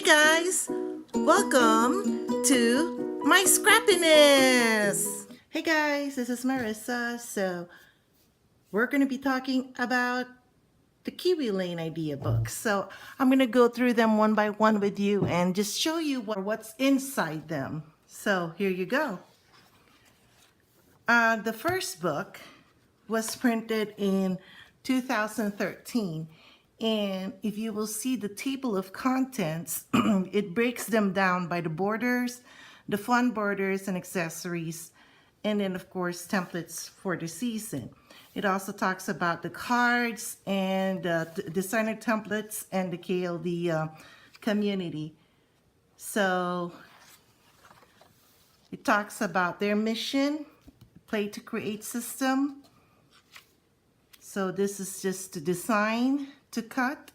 Hey guys, welcome to my scrappiness. Hey guys, this is Marissa. So we're going to be talking about the Kiwi Lane idea books. So I'm going to go through them one by one with you and just show you what's inside them. So here you go. The first book was printed in 2013. And if you will see the table of contents, it breaks them down by the borders, the fun borders and accessories, and then of course templates for the season. It also talks about the cards and designer templates and the KLD community. So it talks about their mission, play to create system. So this is just to design, to cut,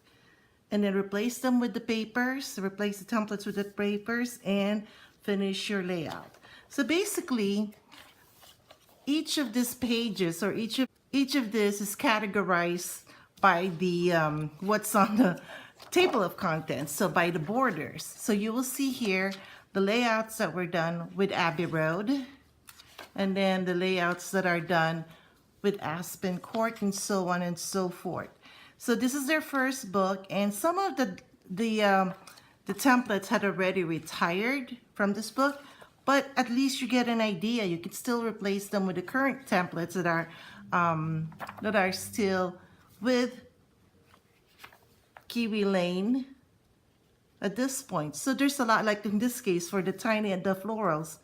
and then replace them with the papers, replace the templates with the papers, and finish your layout. So basically, each of these pages or each of this is categorized by the what's on the table of contents, so by the borders. So you will see here the layouts that were done with Abbey Road, and then the layouts that are done with Aspen Court, and so on and so forth. So this is their first book, and some of the templates had already retired from this book, but at least you get an idea. You can still replace them with the current templates that are still with Kiwi Lane at this point. So there's a lot, like in this case for the tiny and the florals.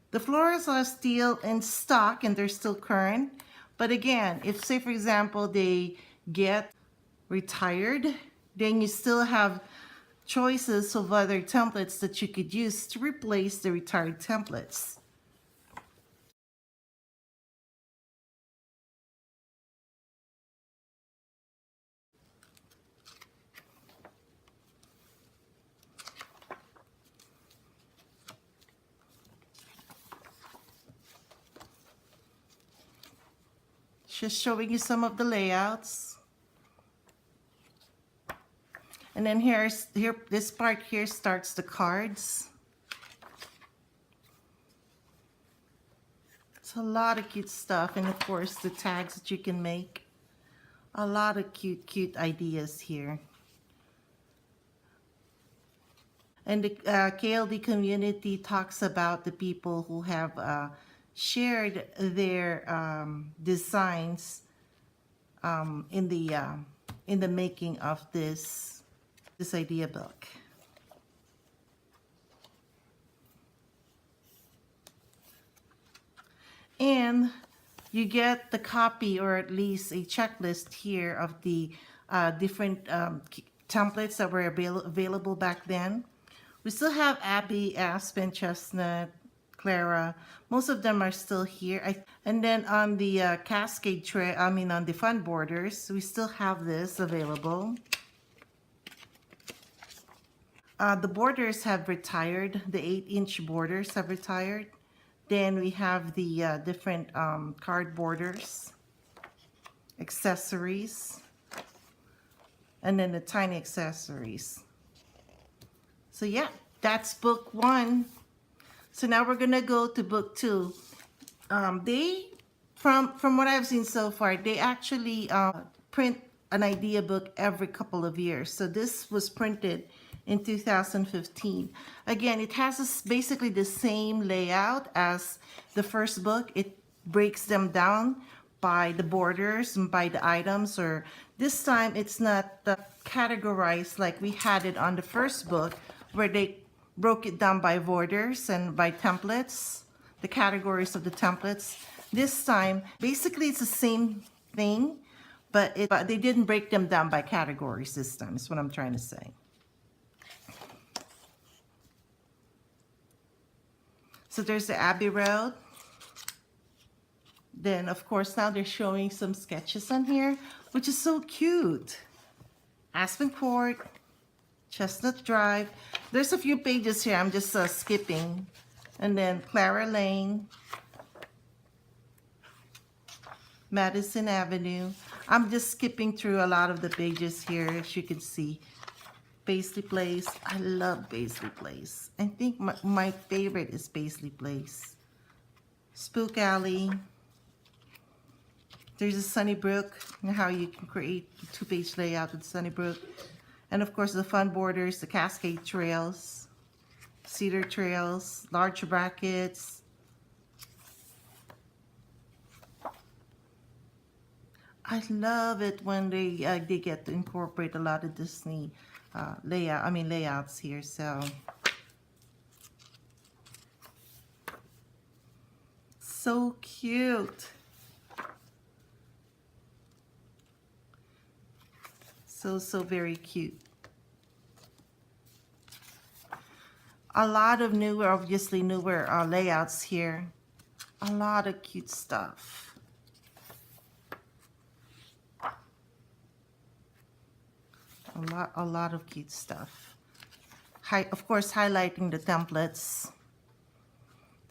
The florals are still in stock and they're still current. But again, if say for example they get retired, then you still have choices of other templates that you could use to replace the retired templates. Just showing you some of the layouts. And then this part here starts the cards. It's a lot of cute stuff, and of course the tags that you can make. A lot of cute ideas here. And the KLD community talks about the people who have shared their designs in the making of this idea book. And you get the copy, or at least a checklist here of the different templates that were available back then. We still have Abby, Aspen, Chestnut, Clara. Most of them are still here. And then on the Cascade tray, on the fun borders, we still have this available. The borders have retired. The 8-inch borders have retired. Then we have the different card borders, accessories, and then the tiny accessories. So yeah, that's book 1. So now we're gonna go to book 2. From what I've seen so far, they actually print an idea book every couple of years. So this was printed in 2015. Again, it has basically the same layout as the first book. It breaks them down by the borders and by the items, or this time it's not categorized like we had it on the first book, where they broke it down by borders and by templates, the categories of the templates. This time, basically it's the same thing, but they didn't break them down by categories this time, is what I'm trying to say. So there's the Abbey Road. Then, of course, now they're showing some sketches on here, which is so cute. Aspen Court, Chestnut Drive. There's a few pages here I'm just skipping. And then Clara Lane, Madison Avenue. I'm just skipping through a lot of the pages here, as you can see. Paisley Place. I love Paisley Place. I think my favorite is Paisley Place. Spook Alley. There's a Sunnybrook, and how you can create a two-page layout with Sunnybrook. And of course the Fun Borders, the Cascade Trails, Cedar Trails, large brackets. I love it when they get to incorporate a lot of Disney layouts here. So cute. So very cute. A lot of newer layouts here. A lot of cute stuff. A lot of cute stuff. Of course, highlighting the templates.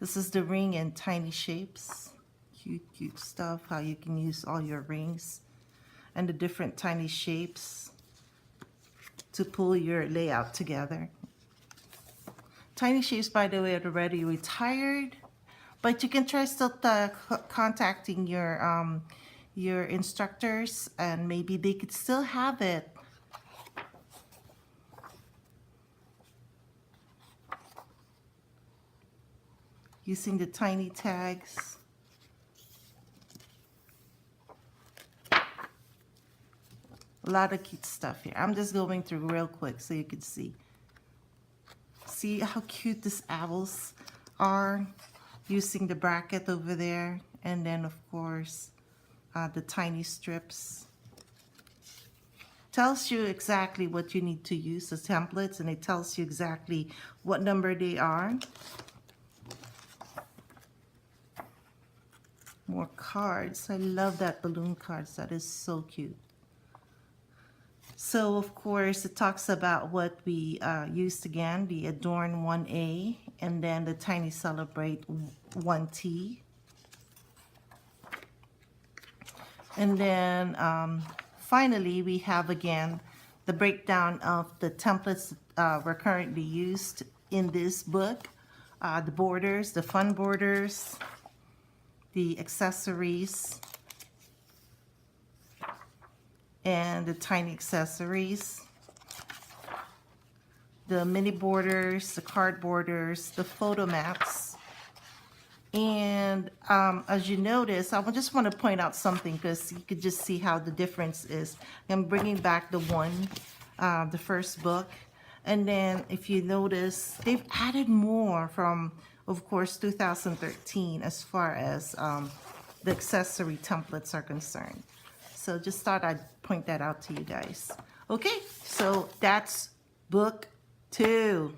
This is the ring in tiny shapes. Cute stuff, how you can use all your rings and the different tiny shapes to pull your layout together. Tiny shapes, by the way, are already retired, but you can try still contacting your instructors, and maybe they could still have it. Using the tiny tags. A lot of cute stuff here. I'm just going through real quick so you can see. See how cute these owls are, using the bracket over there, and then of course the tiny strips. Tells you exactly what you need to use as templates, and it tells you exactly what number they are. More cards. I love that balloon cards. That is so cute. So of course it talks about what we used again, the Adorn 1A, and then the Tiny Celebrate 1T. And then finally we have again the breakdown of the templates were currently used in this book. The borders, the fun borders, the accessories, and the tiny accessories, the mini borders, the card borders, the photo maps. And as you notice, I just want to point out something because you could just see how the difference is. I'm bringing back the first book. And then if you notice, they've added more from, of course, 2013 as far as the accessory templates are concerned. So just thought I'd point that out to you guys. Okay, so that's book 2,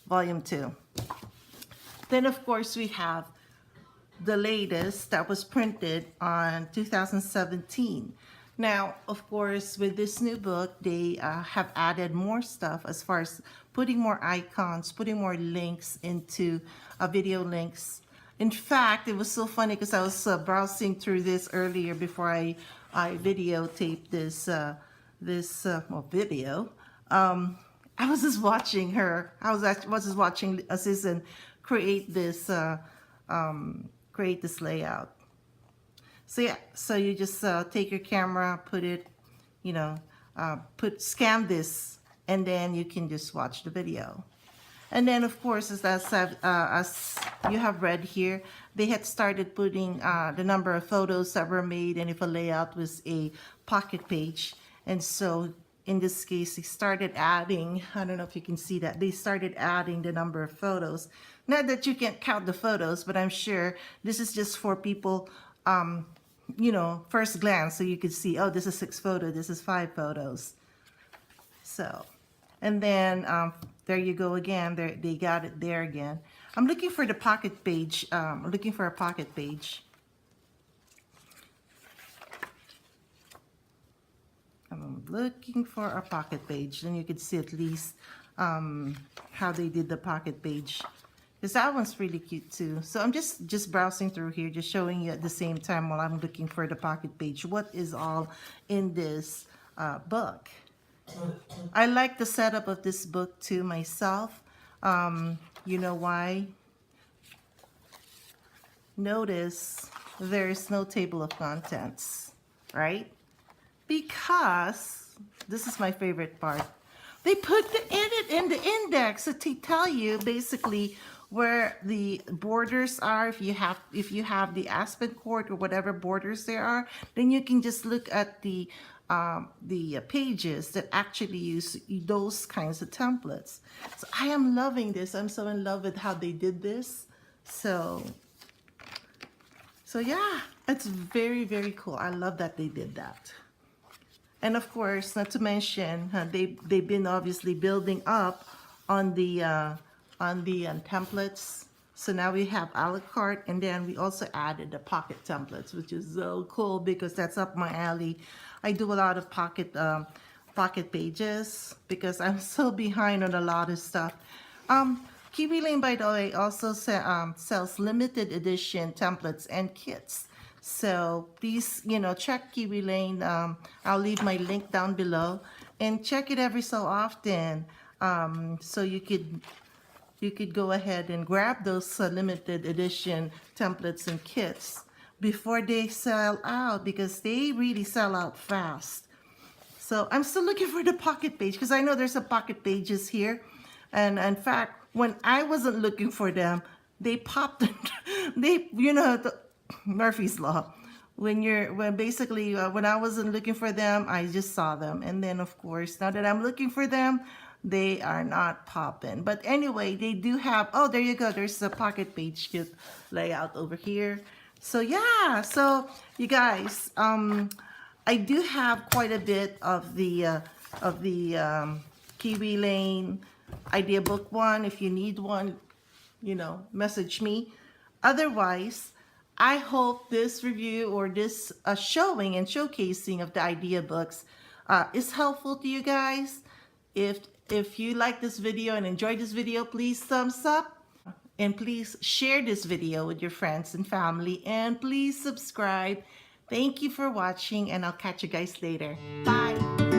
volume 2. Then of course we have the latest that was printed on 2017. Now, of course, with this new book, they have added more stuff as far as putting more icons, putting more links into video links. In fact, it was so funny because I was browsing through this earlier before I videotaped this video. I was just watching her. I was just watching Susan create this layout. So yeah, so you just take your camera, put it, scan this, and then you can just watch the video. And then of course, as you have read here, they had started putting the number of photos that were made, and if a layout was a pocket page. And so in this case, they started adding, I don't know if you can see that, they started adding the number of photos. Not that you can't count the photos, but I'm sure this is just for people, first glance, so you could see, oh, this is 6 photos, this is 5 photos. So, and then there you go again. They got it there again. I'm looking for the pocket page. I'm looking for a pocket page. I'm looking for a pocket page. Then you could see at least how they did the pocket page. Because that one's really cute too. So I'm just browsing through here, just showing you at the same time while I'm looking for the pocket page what is all in this book. I like the setup of this book too myself. You know why? Notice there is no table of contents, right? Because this is my favorite part. They put the edit in the index to tell you basically where the borders are. If you have the aspen cord or whatever borders there are, then you can just look at the pages that actually use those kinds of templates. So I am loving this. I'm so in love with how they did this. So yeah, it's very, very cool. I love that they did that. And of course, not to mention, they've been obviously building up on the templates. So now we have a la carte, and then we also added the pocket templates, which is so cool because that's up my alley. I do a lot of pocket pages because I'm so behind on a lot of stuff. Kiwi Lane, by the way, also sells limited edition templates and kits. So please, check Kiwi Lane. I'll leave my link down below and check it every so often. So you could go ahead and grab those limited edition templates and kits before they sell out, because they really sell out fast. So I'm still looking for the pocket page because I know there's a pocket pages here. And in fact, when I wasn't looking for them, they popped. The Murphy's Law. When I wasn't looking for them, I just saw them. And then of course, now that I'm looking for them, they are not popping. But anyway, they do have, oh, there you go. There's the pocket page kit layout over here. So yeah, so you guys, I do have quite a bit of the Kiwi Lane idea book one. If you need one, message me. Otherwise, I hope this review or this showing and showcasing of the idea books is helpful to you guys. If you like this video and enjoyed this video, please thumbs up. And please share this video with your friends and family. And please subscribe. Thank you for watching, and I'll catch you guys later. Bye.